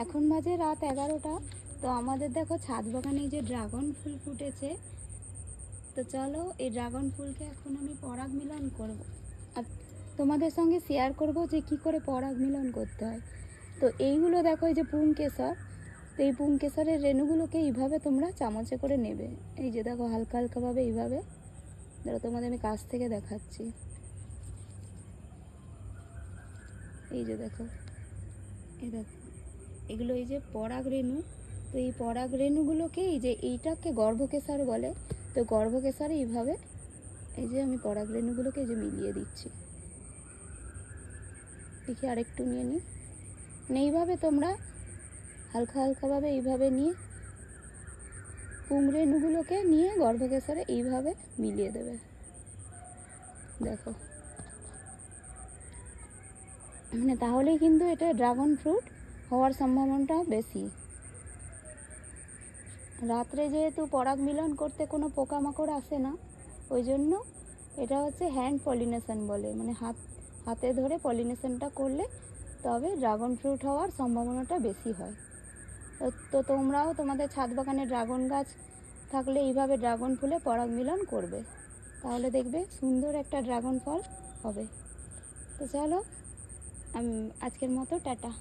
এখন বাজে রাত 11টা। তো আমাদের দেখো ছাদ বাগানে যে ড্রাগন ফুল ফুটেছে। তো চলো এই ড্রাগন ফুলকে এখন আমি পরাগ মিলন করব আর তোমাদের সঙ্গে শেয়ার করব যে কি করে পরাগ মিলন করতে হয়। তো এইগুলো দেখো, এই যে পুংকেশর। তো এই পুংকেশরের রেণুগুলোকে এইভাবে তোমরা চামচে করে নেবে। এই যে দেখো হালকা হালকাভাবে এইভাবে, ধরো তোমাদের আমি কাছ থেকে দেখাচ্ছি। এই যে দেখো, এই দেখো এগুলো এই যে পরাগ রেণু। তো এই পরাগ রেণুগুলোকে এই যে এইটাকে গর্ভকেশর বলে। তো গর্ভকেশরে এইভাবে এই যে আমি পরাগ রেণুগুলোকে এই যে মিলিয়ে দিচ্ছি। দেখি আরেকটু নিয়ে নিই। এইভাবে তোমরা হালকা হালকাভাবে এইভাবে নিয়ে পুং রেণুগুলোকে নিয়ে গর্ভকেশরে এইভাবে মিলিয়ে দেবে। দেখো মানে তাহলেই কিন্তু এটা ড্রাগন ফ্রুট হওয়ার সম্ভাবনাটা বেশি। রাত্রে যেহেতু পরাগ মিলন করতে কোনো পোকামাকড় আসে না, ওই জন্য এটা হচ্ছে হ্যান্ড পলিনেশন বলে, মানে হাতে ধরে পলিনেশনটা করলে তবে ড্রাগন ফ্রুট হওয়ার সম্ভাবনাটা বেশি হয়। তো তোমরাও তোমাদের ছাদ বাগানে ড্রাগন গাছ থাকলে এইভাবে ড্রাগন ফুলে পরাগ মিলন করবে, তাহলে দেখবে সুন্দর একটা ড্রাগন ফল হবে। তো চলো আজকের মতো টাটা।